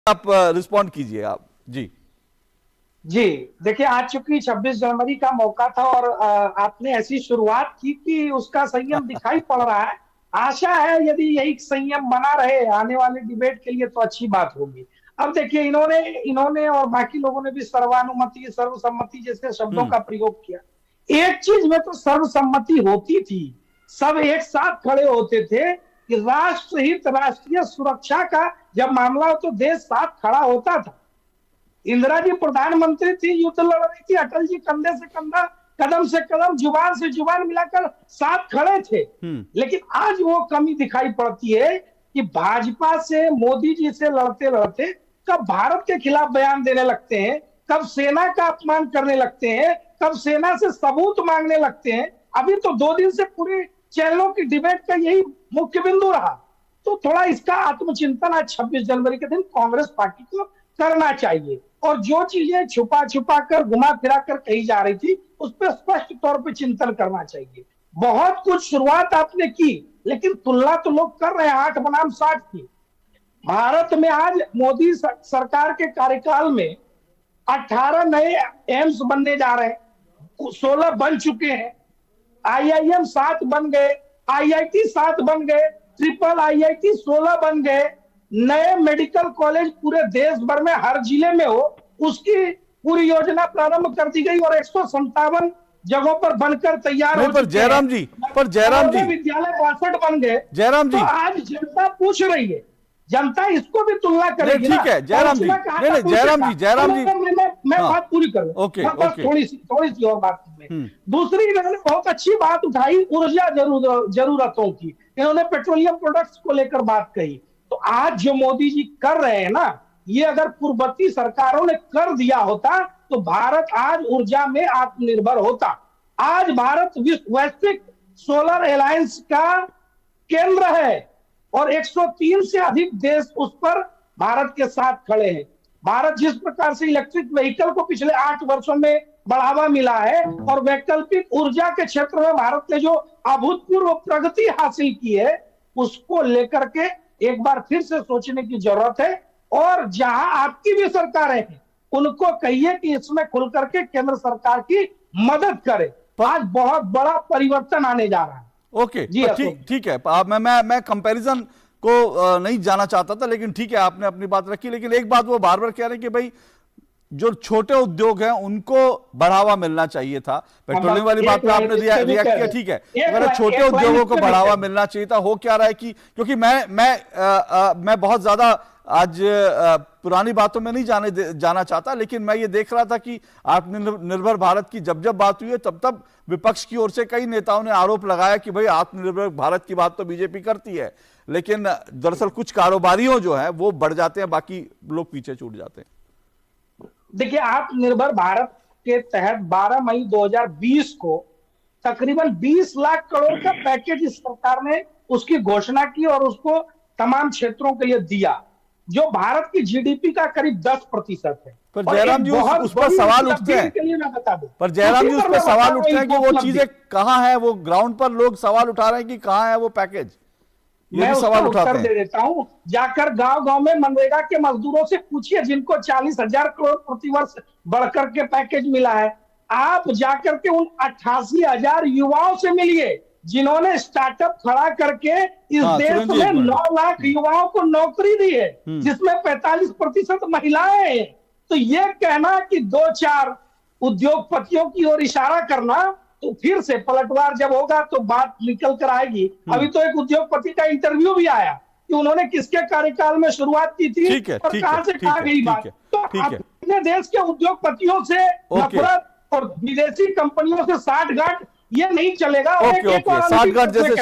आप रिस्पॉन्ड कीजिए आप जी। जी देखिए, आज चूंकि 26 जनवरी का मौका था और आपने ऐसी शुरुआत की कि उसका संयम दिखाई पड़ रहा है। आशा है यदि यही संयम बना रहे आने वाले डिबेट के लिए तो अच्छी बात होगी। अब देखिए, इन्होंने इन्होंने और बाकी लोगों ने भी सर्वानुमति सर्वसम्मति जैसे शब्दों का प्रयोग किया। एक चीज में तो सर्वसम्मति होती थी, सब एक साथ खड़े होते थे कि राष्ट्र हित राष्ट्रीय सुरक्षा का जब मामला हो तो देश साथ खड़ा होता था। इंदिरा जी प्रधानमंत्री थी, युद्ध लड़ रही थी, अटल जी कंधे से कंधा कदम से कदम जुबान से जुबान मिलाकर साथ खड़े थे। लेकिन आज वो कमी दिखाई पड़ती है कि भाजपा से मोदी जी से लड़ते लड़ते कब भारत के खिलाफ बयान देने लगते हैं, कब सेना का अपमान करने लगते हैं, कब सेना से सबूत मांगने लगते हैं। अभी तो 2 दिन से पूरी चैनलों की डिबेट का यही मुख्य बिंदु रहा। तो थोड़ा इसका आत्मचिंतन आज 26 जनवरी के दिन कांग्रेस पार्टी को करना चाहिए और जो चीजें छुपा छुपा कर घुमा फिरा कर कही जा रही थी उस पर स्पष्ट तौर पे चिंतन करना चाहिए। बहुत कुछ शुरुआत आपने की, लेकिन तुलना तो लोग कर रहे हैं 8 बनाम 60 की। भारत में आज मोदी सरकार के कार्यकाल में 18 नए एम्स बनने जा रहे हैं, 16 बन चुके हैं, IIM 7 बन गए, IIT 7 बन गए, ट्रिपल IIT 16 बन गए। नए मेडिकल कॉलेज पूरे देश भर में हर जिले में हो उसकी पूरी योजना प्रारंभ कर दी गई और 157 जगहों पर बनकर तैयार हो पर जयराम जी, विद्यालय 62 बन गए। जयराम जी, तो आज जनता पूछ रही है, जनता इसको भी तुलना करेगी। ठीक है जयराम जी, नहीं जयराम जी मैं बात पूरी कर लूं। ओके, थोड़ी सी और बात में दूसरी इन्होंने बहुत अच्छी बात उठाई ऊर्जा जरूरतों की। इन्होंने पेट्रोलियम प्रोडक्ट्स को लेकर बात कही। तो आज जो मोदी जी कर रहे हैं ना, ये अगर पूर्ववर्ती सरकारों ने कर दिया होता तो भारत आज ऊर्जा में आत्मनिर्भर होता। आज भारत वैश्विक सोलर अलायंस का केंद्र है और 103 से अधिक देश उस पर भारत के साथ खड़े हैं। भारत जिस प्रकार से इलेक्ट्रिक व्हीकल को पिछले 8 वर्षों में बढ़ावा मिला है और वैकल्पिक ऊर्जा के क्षेत्र में भारत ने जो अभूतपूर्व प्रगति हासिल की है, उसको लेकर के एक बार फिर से सोचने की जरूरत है। और जहां आपकी भी सरकारें हैं उनको कहिए कि इसमें खुल करके केंद्र सरकार की मदद करे। आज बहुत बड़ा परिवर्तन आने जा रहा है। ओके जी, ठीक है। मैं कंपैरिजन को नहीं जाना चाहता था, लेकिन ठीक है आपने अपनी बात रखी। लेकिन एक बात वो बार बार कह रहे हैं कि भाई जो छोटे उद्योग हैं उनको बढ़ावा मिलना चाहिए था। पेट्रोलियम वाली बात पे आपने रिएक्ट किया, ठीक है, अगर छोटे उद्योगों को बढ़ावा मिलना चाहिए था। हो क्या रहा है कि क्योंकि मैं बहुत ज्यादा आज पुरानी बातों में नहीं जाना चाहता, लेकिन मैं ये देख रहा था कि आत्मनिर्भर भारत की जब बात हुई है तब विपक्ष की ओर से कई नेताओं ने आरोप लगाया कि भाई आत्मनिर्भर भारत की बात तो बीजेपी करती है, लेकिन दरअसल कुछ कारोबारियों जो है वो बढ़ जाते हैं, बाकी लोग पीछे छूट जाते हैं। देखिए, आत्मनिर्भर भारत के तहत 12 मई 2020 को तकरीबन 20 लाख करोड़ का पैकेज इस सरकार ने उसकी घोषणा की और उसको तमाम क्षेत्रों के लिए दिया, जो भारत की जीडीपी का करीब 10% है। पर जयराम जी उस पर सवाल उठते हैं, पर जयराम जी उस पर सवाल उठते हैं कि वो चीजें कहां है, वो ग्राउंड पर लोग सवाल उठा रहे हैं कि कहां है वो पैकेज। मैं उसका उत्तर दे देता हूं। जाकर गांव-गांव में मनरेगा के मजदूरों से पूछिए जिनको 40,000 करोड़ प्रतिवर्ष बढ़कर के पैकेज मिला है। आप जाकर के उन 88,000 युवाओं से मिलिए जिन्होंने स्टार्टअप खड़ा करके इस देश में 9 लाख युवाओं को नौकरी दी है, जिसमें 45% महिलाएं हैं। तो ये कहना कि 2-4 उद्योगपतियों की ओर इशारा करना, तो फिर से पलटवार जब होगा तो बात निकल कर आएगी। अभी तो एक उद्योगपति का इंटरव्यू भी आया कि उन्होंने किसके कार्यकाल में शुरुआत की थी और कहां से कहां गई बात। तो अपने देश के उद्योगपतियों से नफरत और विदेशी कंपनियों से साठगांठ ये नहीं चलेगा। साठगांठ जैसे